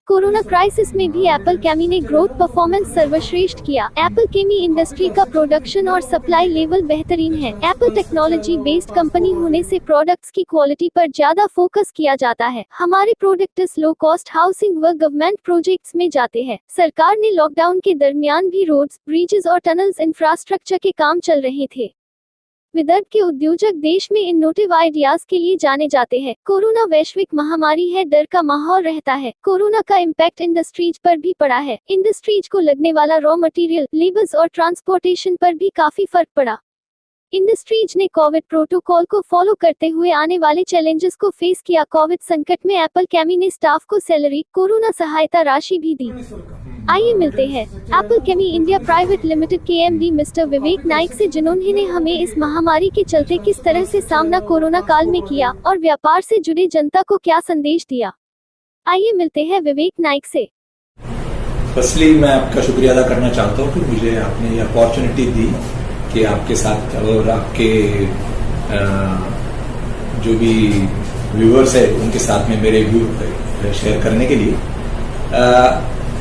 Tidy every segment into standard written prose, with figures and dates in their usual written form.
Corona crisis में भी Apple केमी ने ग्रोथ परफॉर्मेंस सर्वश्रेष्ठ किया। एप्पल केमी इंडस्ट्री का प्रोडक्शन और सप्लाई लेवल बेहतरीन है। एप्पल टेक्नोलॉजी बेस्ड कंपनी होने से प्रोडक्ट्स की क्वालिटी पर ज्यादा फोकस किया जाता है। हमारे प्रोडक्ट्स लो कॉस्ट हाउसिंग व गवर्नमेंट प्रोजेक्ट्स में जाते हैं। सरकार ने लॉकडाउन के दरमियान भी रोड्स, ब्रिजेस और टनल्स इंफ्रास्ट्रक्चर के काम चल रहे थे। विदर्भ के उद्योजक देश में इनोवेटिव आइडियाज के लिए जाने जाते हैं। कोरोना वैश्विक महामारी है, डर का माहौल रहता है। कोरोना का इम्पैक्ट इंडस्ट्रीज पर भी पड़ा है। इंडस्ट्रीज को लगने वाला रॉ मटेरियल, लेबर्स और ट्रांसपोर्टेशन पर भी काफी फर्क पड़ा। इंडस्ट्रीज ने कोविड प्रोटोकॉल को फॉलो करते हुए आने वाले चैलेंजेस को फेस किया। कोविड संकट में एप्पल केमी ने स्टाफ को सैलरी, कोरोना सहायता राशि भी दी। आइए मिलते हैं एप्पल केमी इंडिया प्राइवेट लिमिटेड के एमडी मिस्टर विवेक नाइक से, जिन्होंने हमें इस महामारी के चलते किस तरह से सामना कोरोना काल में किया और व्यापार से जुड़े जनता को क्या संदेश दिया। आइए मिलते हैं विवेक नाइक से। फर्स्टली मैं आपका शुक्रिया अदा करना चाहता हूँ कि मुझे आपने ये अपॉर्चुनिटी दी कि आपके साथ और आपके जो भी व्यूअर्स है उनके साथ में मेरे व्यू शेयर करने के लिए।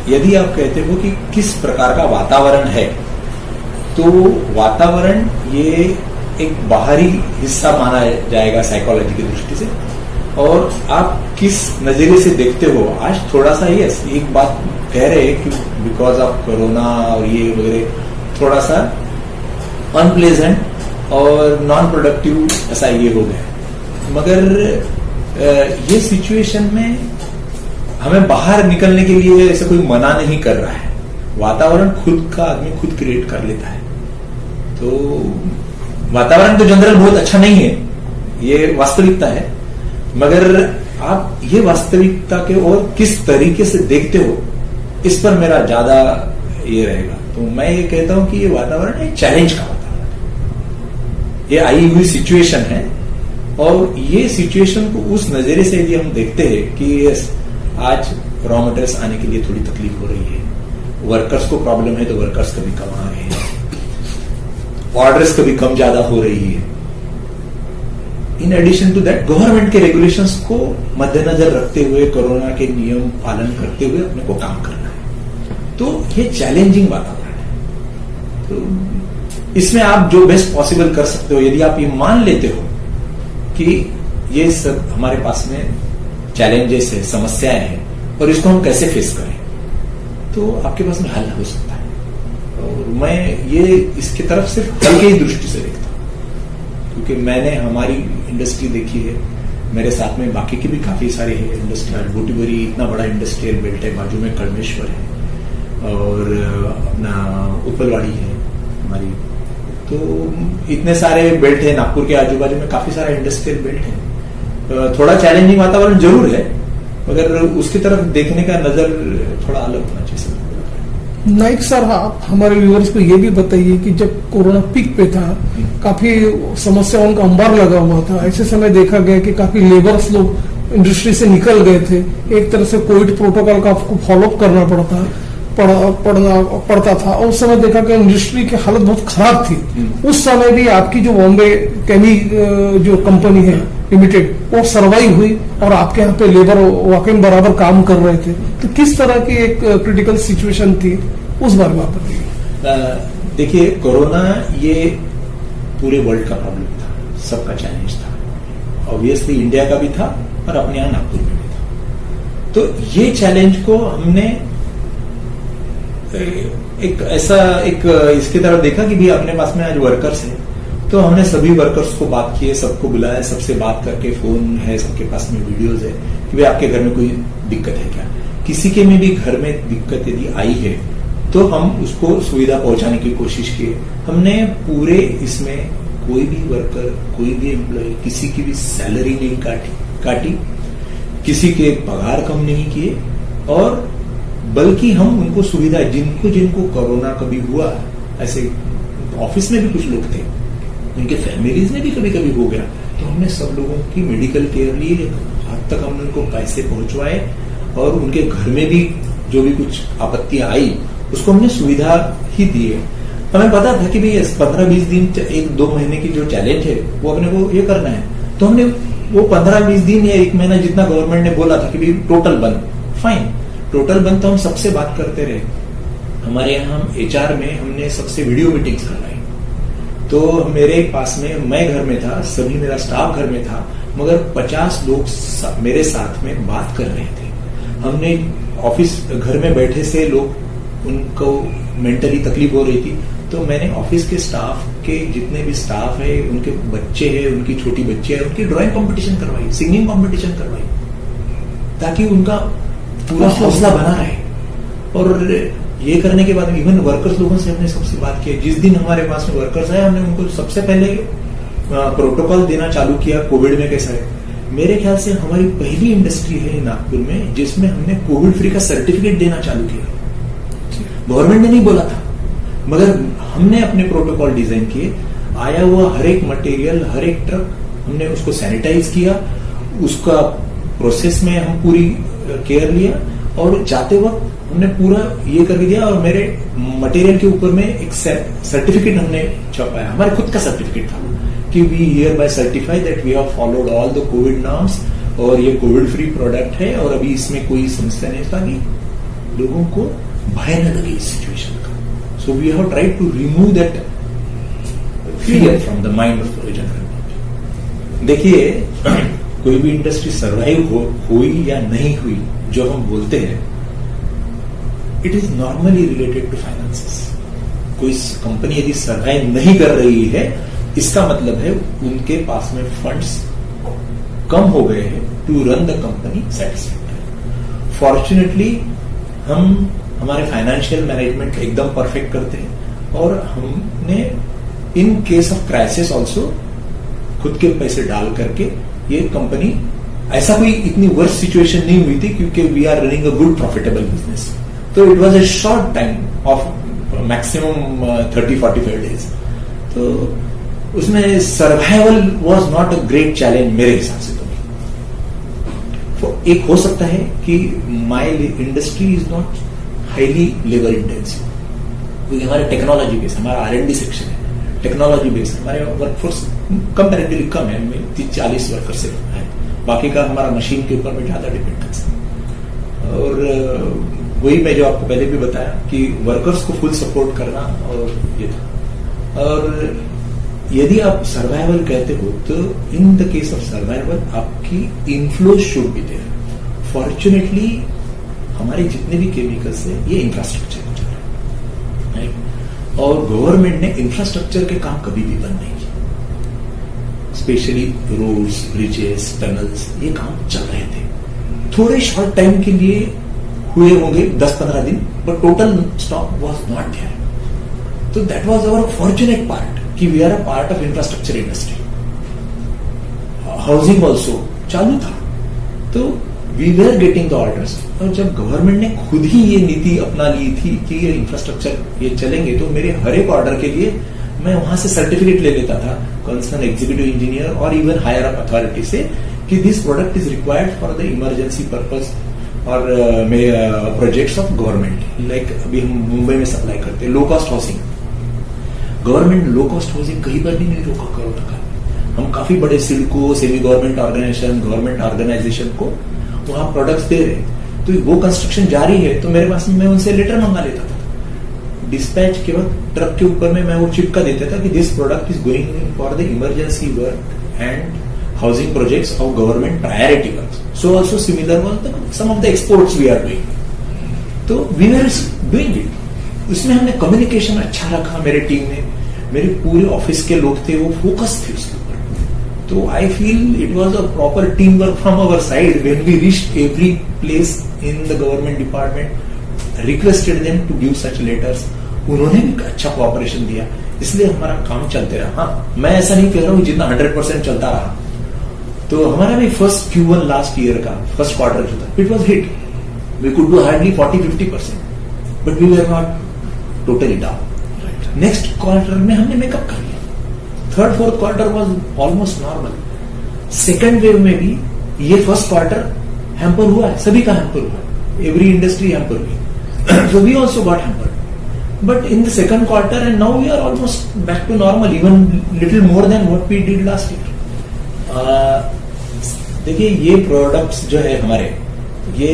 यदि आप कहते हो कि किस प्रकार का वातावरण है, तो वातावरण ये एक बाहरी हिस्सा माना जाएगा साइकोलॉजी की दृष्टि से, और आप किस नजरिए से देखते हो। आज थोड़ा सा यस एक बात कह रहे हैं कि बिकॉज ऑफ कोरोना और ये वगैरह थोड़ा सा अनप्लेजेंट और नॉन प्रोडक्टिव ऐसा ये हो गया, मगर ये सिचुएशन में हमें बाहर निकलने के लिए ऐसा कोई मना नहीं कर रहा है। वातावरण खुद का आदमी खुद क्रिएट कर लेता है। तो वातावरण तो जनरल बहुत अच्छा नहीं है, ये वास्तविकता है, मगर आप ये वास्तविकता के और किस तरीके से देखते हो, इस पर मेरा ज्यादा ये रहेगा। तो मैं ये कहता हूं कि ये वातावरण एक चैलेंज का वातावरण है। ये आई हुई सिचुएशन है, और ये सिचुएशन को उस नजरिए से यदि हम देखते हैं कि आज रॉ मटेरियल्स आने के लिए थोड़ी तकलीफ हो रही है, वर्कर्स को प्रॉब्लम है तो वर्कर्स कभी कम आ रहे हैं, ऑर्डर्स कभी कम ज्यादा हो रही है। In addition to that government के रेगुलेशंस को मद्देनजर रखते हुए, कोरोना के नियम पालन करते हुए अपने को काम करना है। तो ये चैलेंजिंग वातावरण है। तो इसमें आप जो बेस्ट पॉसिबल कर सकते हो, यदि आप ये मान लेते हो कि ये सब हमारे पास में चैलेंजेस है, समस्याएं हैं, और इसको हम कैसे फेस करें, तो आपके पास में हल हो सकता है। और मैं ये इसकी तरफ सिर्फ हल की ही दृष्टि से देखता हूं, क्योंकि मैंने हमारी इंडस्ट्री देखी है, मेरे साथ में बाकी की भी काफी सारे है इंडस्ट्रियल। बोटीबरी इतना बड़ा इंडस्ट्रियल बेल्ट है, बाजू में कड़मेश्वर है और अपना उपलवाड़ी है हमारी। तो इतने सारे बेल्ट है, नागपुर के आजू बाजू में काफी सारा इंडस्ट्रियल बेल्ट है। थोड़ा चैलेंजिंग वातावरण जरूर है, मगर उसकी तरफ देखने का नजर थोड़ा अलग होना चाहिए। नाइक सर, आप हमारे व्यूअर्स को ये भी बताइए कि जब कोरोना पीक पे था, काफी समस्याओं का अंबार लगा हुआ था। ऐसे समय देखा गया कि काफी लेबर्स लोग इंडस्ट्री से निकल गए थे। एक तरह से कोविड प्रोटोकॉल का आपको फॉलोअप करना पड़ता था, और उस समय देखा कि इंडस्ट्री की हालत बहुत खराब थी। उस समय भी आपकी जो बॉम्बे केमी जो कंपनी है लिमिटेड, वो सर्वाइव हुई और आपके यहाँ पे लेबर वाकई बराबर काम कर रहे थे। तो किस तरह की एक क्रिटिकल सिचुएशन थी, उस बारे में आप बताइए। देखिए, कोरोना ये पूरे वर्ल्ड का प्रॉब्लम था, सबका चैलेंज था। ऑब्वियसली इंडिया का भी था और अपने यहाँ नागपुर में भी था। तो ये चैलेंज को हमने एक ऐसा इसकी तरफ देखा कि भी अपने पास में आज वर्कर्स है, तो हमने सभी वर्कर्स को बात किए, सबको बुलाया, सबसे बात करके, फोन है सबके पास में, वीडियोज है कि भाई आपके घर में कोई दिक्कत है क्या। किसी के में भी घर में दिक्कत यदि आई है तो हम उसको सुविधा पहुंचाने की कोशिश की। हमने पूरे इसमें कोई भी वर्कर, कोई भी एम्प्लॉय, किसी की भी सैलरी नहीं काटी, किसी के पगार कम नहीं किए, और बल्कि हम उनको सुविधा, जिनको कोरोना कभी हुआ, ऐसे ऑफिस में भी कुछ लोग थे, उनके फैमिलीज में भी कभी कभी हो गया, तो हमने सब लोगों की मेडिकल केयर ली, हद तक हमने उनको पैसे पहुंचवाए, और उनके घर में भी जो भी कुछ आपत्तियां आई उसको हमने सुविधा ही दी है। हमें पता था कि भाई 15-20 दिन, 1-2 महीने की जो चैलेंज है वो अपने को ये करना है, तो हमने वो 15-20 दिन या 1 महीना जितना गवर्नमेंट ने बोला था कि भाई टोटल बंद, फाइन, टोटल बंद तो हम सबसे बात करते रहे। हमारे यहाँ हम HR में हमने सबसे वीडियो मीटिंग्स करवाई। तो मेरे पास में, मैं घर में था, सभी मेरा स्टाफ घर में था, मगर 50 लोग मेरे साथ में बात कर रहे थे। हमने ऑफिस, घर में बैठे से लोग, उनको मेंटली तकलीफ हो रही थी, तो मैंने ऑफिस के स्टाफ के जितने भी स्टाफ है, उनके बच्चे हैं, उनकी छोटी बच्चे हैं, उनकी ड्राइंग कंपटीशन करवाई, सिंगिंग कंपटीशन करवाई, ताकि उनका पूरा हौसला बना रहे। और ये करने के बाद इवन वर्कर्स लोगों से हमने सबसे बात की। जिस दिन हमारे पास में वर्कर्स आए, हमने उनको सबसे पहले प्रोटोकॉल देना चालू किया कोविड में कैसा है। मेरे ख्याल से हमारी पहली इंडस्ट्री है नागपुर में जिसमें हमने कोविड फ्री का सर्टिफिकेट देना चालू किया। गवर्नमेंट ने नहीं बोला था, मगर हमने अपने प्रोटोकॉल डिजाइन किए। आया हुआ हर एक मटेरियल, हर एक ट्रक, हमने उसको सैनिटाइज किया, उसका प्रोसेस में हम पूरी केयर लिया, और जाते वक्त हमने पूरा ये करके दिया। और मेरे मटेरियल के ऊपर में एक सर्टिफिकेट हमने छपाया, हमारे खुद का सर्टिफिकेट था कि we hereby certify that we have followed all the COVID norms, और ये कोविड फ्री प्रोडक्ट है, और अभी इसमें कोई समस्या नहीं। ताकि लोगों को भय न लगे इस सिचुएशन का। So we have tried to remove that fear from the mind of general. देखिए, कोई भी इंडस्ट्री सर्वाइव हुई या नहीं हुई, जो हम बोलते हैं, it is normally related to finances. कोई कंपनी यदि सर्वाइव नहीं कर रही है, इसका मतलब है उनके पास में फंड्स कम हो गए हैं to run the company satisfactory. Fortunately हम हमारे फाइनेंशियल मैनेजमेंट एकदम परफेक्ट करते हैं, और हमने in case of crisis also खुद के पैसे डाल करके ये कंपनी, ऐसा कोई इतनी वर्स्ट सिचुएशन नहीं हुई थी, क्योंकि we are running a good profitable business. तो it was a short time of maximum 30-45 days. तो उसमें survival was not a great challenge मेरे हिसाब से। तो एक हो सकता है कि my industry is not highly labour intensive, क्योंकि हमारे टेक्नोलॉजी बेस, हमारा R&D सेक्शन है, टेक्नोलॉजी बेस, हमारे वर्कफोर्स कंपेरेटिवली कम है, 30-40 वर्कर सिर्फ है, बाकी का हमारा मशीन के ऊपर में ज्यादा डिपेंडेंस है। और वही मैं जो आपको पहले भी बताया कि वर्कर्स को फुल सपोर्ट करना, और ये था। और यदि आप सर्वाइवल कहते हो, तो in the case of survival आपकी inflow should be there. Fortunately हमारे जितने भी केमिकल्स है, ये इंफ्रास्ट्रक्चर को चल रहा है, और गवर्नमेंट ने इंफ्रास्ट्रक्चर के काम कभी भी बंद नहीं किए। स्पेशली रोड्स, ब्रिजेस, टनल्स, ये काम चल रहे थे। थोड़े शॉर्ट टाइम के लिए हुए होंगे 10-15 दिन, but total stop was not there. तो that was our fortunate part कि we are a part of infrastructure industry. Housing also चालू था, तो we were getting the orders. और जब गवर्नमेंट ने खुद ही ये नीति अपना ली थी कि ये इंफ्रास्ट्रक्चर ये चलेंगे, तो मेरे हर एक ऑर्डर के लिए मैं वहां से सर्टिफिकेट ले लेता था कंसर्न एग्जीक्यूटिव इंजीनियर और इवन हायर अप अथॉरिटी से कि this product is required for the emergency purpose और प्रोजेक्ट्स ऑफ गवर्नमेंट। लाइक अभी हम मुंबई में सप्लाई करते हैं low cost housing. Government low cost housing कहीं पर भी नहीं रोका करोड़ का। हम काफी बड़े CIDCO, semi government organisation, government organisation को वहां प्रोडक्ट्स दे रहे, तो वो कंस्ट्रक्शन जारी है, तो मेरे पास मैं उनसे लेटर मंगा लेता था। डिस्पैच के वक्त ट्रक के ऊपर में मैं वो चिपका देता था कि this product is going for the emergency work and housing projects of government priority work. So also similar was some of the exports we are doing. तो वी आर डूइंग इट। उसमें हमने कम्युनिकेशन अच्छा रखा, मेरे team ने, मेरे पूरे office के लोग थे वो फोकस थे उसके ऊपर। तो I feel it was a proper team work from our side when we reached every place in the government department, requested them to give such letters. उन्होंने भी अच्छा कोऑपरेशन दिया, इसलिए हमारा काम चलते रहा। हाँ, मैं ऐसा नहीं कह रहा हूं जितना 100% चलता रहा। तो हमारा भी फर्स्ट Q1 लास्ट ईयर का फर्स्ट क्वार्टर जो था, it was hit. We could do hardly 40-50%, but we were not totally down. Next quarter में हमने मेकअप कर लिया। Third fourth quarter was almost normal. Second wave में भी ये फर्स्ट क्वार्टर हैम्पर हुआ है, सभी का हैम्पर हुआ है, एवरी इंडस्ट्री हैम्पर हुई। So we also got hamper, but in the second quarter and now we are almost back to normal, even little more than what we did last year. देखिए, ये products जो है हमारे, ये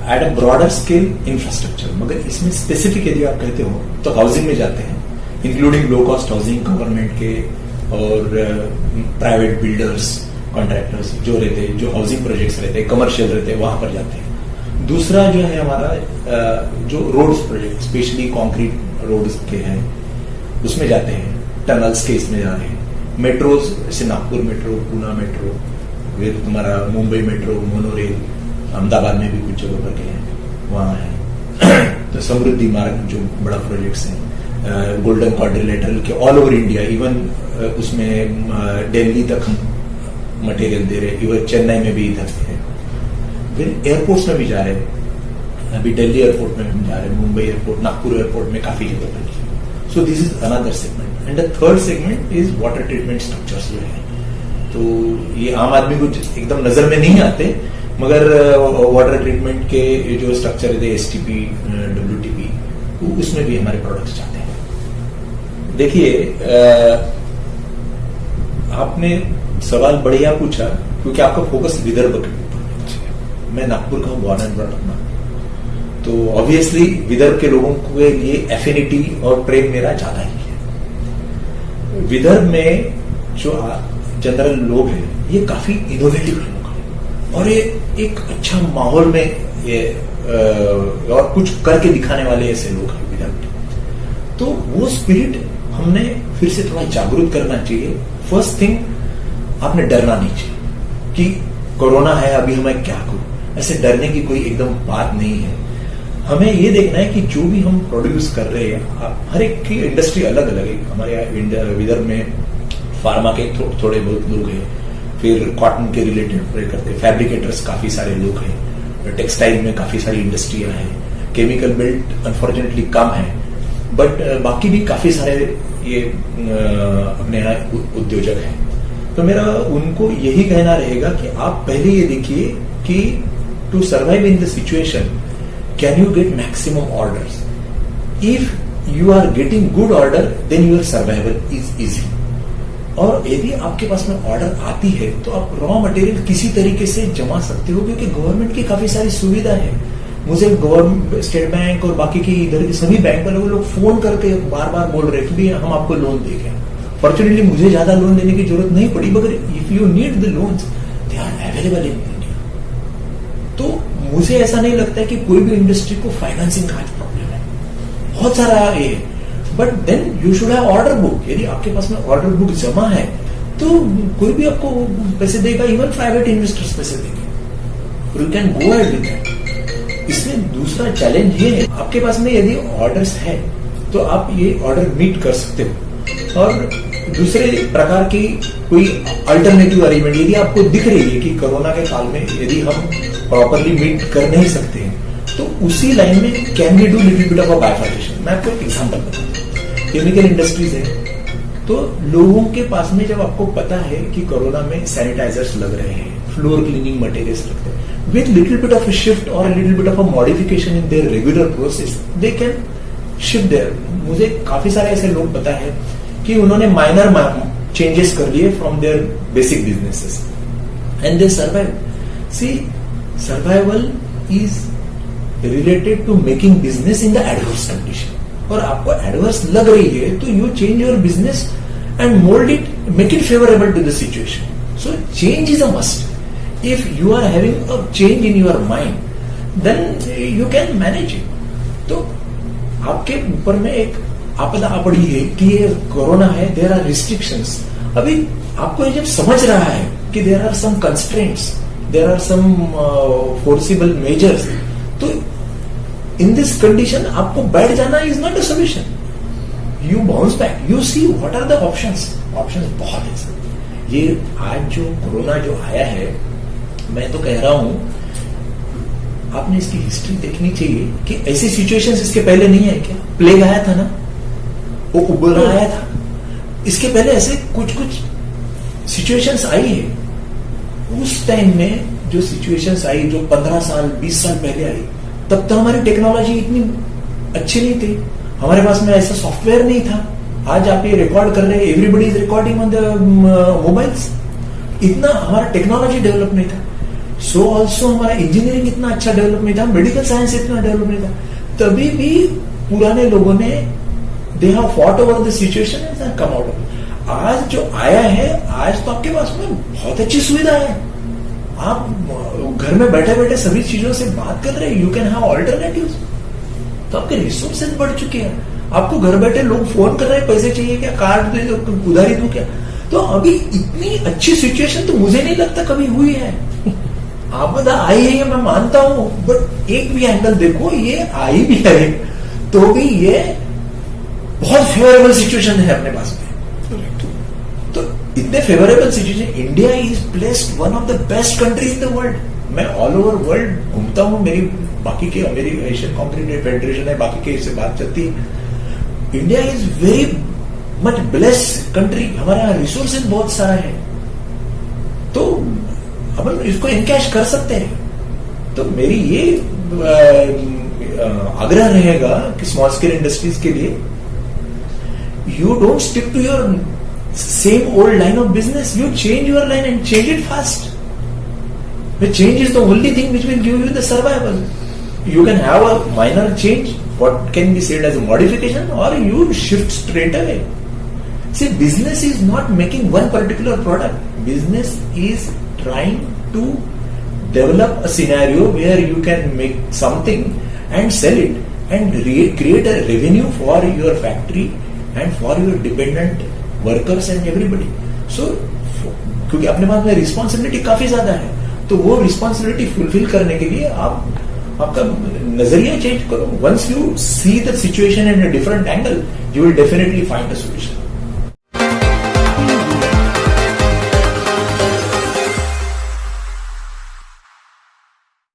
at a broader scale infrastructure. मगर इसमें specific यदि आप कहते हो तो हाउसिंग में जाते हैं, including low cost housing, government के और प्राइवेट बिल्डर्स, कॉन्ट्रैक्टर्स जो रहते हैं, जो हाउसिंग प्रोजेक्ट्स रहते हैं, कमर्शियल रहते हैं, वहां पर जाते हैं। दूसरा जो है हमारा जो roads project, specially concrete roads के हैं, उसमें जाते हैं, टनल्स के इसमें जा रहे हैं। मेट्रोज जैसे नागपुर मेट्रो, पूना मेट्रो, फिर तुम्हारा मुंबई मेट्रो, मोनोरेल, अहमदाबाद में भी कुछ जगह पर गए हैं, वहां है। तो समृद्धि मार्ग जो बड़ा प्रोजेक्ट्स हैं, गोल्डन क्वाड्रिलेटरल के ऑल ओवर इंडिया, इवन उसमें दिल्ली तक हम मटेरियल दे रहे हैं, इवन चेन्नई में भी इधर से है। फिर एयरपोर्ट्स में भी जा रहे हैं, अभी दिल्ली एयरपोर्ट में हम जा रहे हैं, मुंबई एयरपोर्ट, नागपुर एयरपोर्ट में काफी जगह पर। So this is another segment. And the third segment is water treatment structures जो है। तो ये आम आदमी को एकदम नजर में नहीं आते, मगर वाटर ट्रीटमेंट के जो स्ट्रक्चर है, STP, WTP, उसमें भी हमारे प्रोडक्ट्स जाते हैं। देखिए, आपने सवाल बढ़िया पूछा क्योंकि आपका फोकस विदर्भ के ऊपर। मैं नागपुर का हूं, बॉर्न एंड ब्रॉट अप, तो ऑब्वियसली विदर्भ के लोगों के लिए एफिनिटी और प्रेम मेरा ज्यादा ही है। विदर्भ में जो जनरल लोग हैं, ये काफी इनोवेटिव लोग हैं और ये एक अच्छा माहौल में ये और कुछ करके दिखाने वाले ऐसे लोग हैं विदर्भ के। तो वो स्पिरिट हमने फिर से थोड़ा जागरूक करना चाहिए। फर्स्ट थिंग, आपने डरना नहीं चाहिए कि कोरोना है अभी हमें क्या करूं, ऐसे डरने की कोई एकदम बात नहीं है। हमें ये देखना है कि जो भी हम प्रोड्यूस कर रहे हैं, हर एक की इंडस्ट्री अलग अलग है। हमारे यहाँ विदर्भ में फार्मा के थोड़े बहुत लोग हैं, फिर कॉटन के रिलेटेड करते हैं, फैब्रिकेटर्स काफी सारे लोग हैं, टेक्सटाइल में काफी सारी इंडस्ट्रियां हैं, केमिकल बेल्ट अनफॉर्चुनेटली कम है, बट बाकी भी काफी सारे ये अपने यहाँ उद्योजक हैं। तो मेरा उनको यही कहना रहेगा कि आप पहले ये देखिए कि to survive in the situation, can you get maximum orders? If you are getting good order, then your survival is easy. और यदि आपके पास में ऑर्डर आती है तो आप रॉ मटेरियल किसी तरीके से जमा सकते हो, क्योंकि गवर्नमेंट की काफी सारी सुविधा है। मुझे गवर्नमेंट, स्टेट बैंक और बाकी की इधर के सभी बैंक वाले लोग फोन करके बार बार बोल रहे कि हम आपको लोन देंगे। फॉर्चुनेटली मुझे ज्यादा लोन लेने की जरूरत नहीं पड़ी, मगर if you need the loans, they are available in India. तो मुझे ऐसा नहीं लगता है कि कोई भी इंडस्ट्री को फाइनेंसिंग का आज प्रॉब्लम है, बहुत सारा ये है, but then you should have order book. यदि आपके पास में ऑर्डर बुक जमा है तो कोई भी आपको पैसे देगा, इवन प्राइवेट इन्वेस्टर्स पैसे देंगे, you can go ahead with that. इसमें दूसरा चैलेंज ये है, आपके पास में यदि ऑर्डर्स है तो आप ये ऑर्डर मीट कर सकते हो। और दूसरे प्रकार की कोई अल्टरनेटिव अरेंजमेंट यदि आपको दिख रही है कि कोरोना के काल में यदि हम प्रॉपरली मीट कर नहीं सकते हैं, तो उसी लाइन में can we do little bit of a bifurcation. मैं आपको एक एग्जांपल बताता हूं, केमिकल इंडस्ट्रीज है, तो लोगों के पास में जब आपको पता है कि कोरोना में सैनिटाइजर्स लग रहे हैं, फ्लोर क्लीनिंग मटेरियल्स लगते हैं, with little bit of a shift और little bit of a modification in their regular process, they can shift there. मुझे काफी सारे ऐसे लोग पता है कि उन्होंने माइनर चेंजेस कर लिए from their basic businesses and they survive. See, survival is related to making business in the adverse condition. और आपको एडवर्स लग रही है तो you change your business and mould it, make it favourable to the situation. So change is a must. If you are having a change in your mind, then you can manage it. तो आपके ऊपर में एक आपदा पड़ी है कि ये कोरोना है, देयर आर रिस्ट्रिक्शंस। अभी आपको जब समझ रहा है कि there are some constraints, there are some forcible measures, तो इन दिस कंडीशन आपको बैठ जाना is not a solution. You bounce back, you see what are the options. Options बहुत है सर। ये आज जो कोरोना जो आया है, मैं तो कह रहा हूं आपने इसकी हिस्ट्री देखनी चाहिए कि ऐसी सिचुएशंस इसके पहले नहीं है क्या? प्लेग आया था ना, वो उबला आया था, इसके पहले ऐसे कुछ कुछ सिचुएशंस आई है। उस टाइम में जो सिचुएशंस आई, जो 15 साल 20 साल पहले आई, तब तो हमारी टेक्नोलॉजी इतनी अच्छी नहीं थी, हमारे पास में ऐसा सॉफ्टवेयर नहीं था। आज आप ये रिकॉर्ड कर रहे हैं, everybody is recording on the mobiles, इतना हमारा टेक्नोलॉजी डेवलप नहीं था। सो ऑल्सो हमारा इंजीनियरिंग इतना अच्छा डेवलप नहीं था, मेडिकल साइंस इतना डेवलप नहीं था, तभी भी पुराने लोगों ने they have fought over the situation and come out of. आज जो आया है, आज तो आपके पास में बहुत अच्छी सुविधा है, आप घर में बैठे बैठे सभी चीजों से बात कर रहे हैं, यू कैन हैव ऑल्टरनेटिव्स। तो आपके रिसोर्सेज बढ़ चुके हैं, आपको घर बैठे लोग फोन कर रहे हैं, पैसे चाहिए क्या, कार्ड दे दो, उधारी दो क्या। तो अभी इतनी अच्छी सिचुएशन तो मुझे नहीं लगता कभी हुई है। आपदा आई है, मैं मानता हूं, बट एक भी एंगल देखो, ये आई भी है तो भी ये बहुत फेवरेबल सिचुएशन है अपने पास में। तो इतने favourable situation, India is placed one of the best country in the world. मैं ऑल ओवर वर्ल्ड घूमता हूं, मेरी बाकी के मेरी एशियन कॉन्क्रीट फेडरेशन है, बाकी के इससे बात चलती है। India is very much blessed country, हमारे यहाँ रिसोर्सेज बहुत सारा है, तो अपन इसको इनकैश कर सकते हैं। तो मेरी ये आग्रह रहेगा कि स्मॉल स्केल इंडस्ट्रीज के लिए, you don't stick to your same old line of business, you change your line and change it fast. Change is the only thing which will give you the survival. You can have a minor change, what can be said as a modification, or you shift straight away. See, business is not making one particular product. Business is trying to develop a scenario where you can make something and sell it and create a revenue for your factory and for your dependent workers and everybody. So, क्योंकि अपने पास में responsibility काफी ज्यादा है, तो वो responsibility fulfil करने के लिए आप आपका नजरिया चेंज करो. Once you see the situation in a different angle, you will definitely find a solution.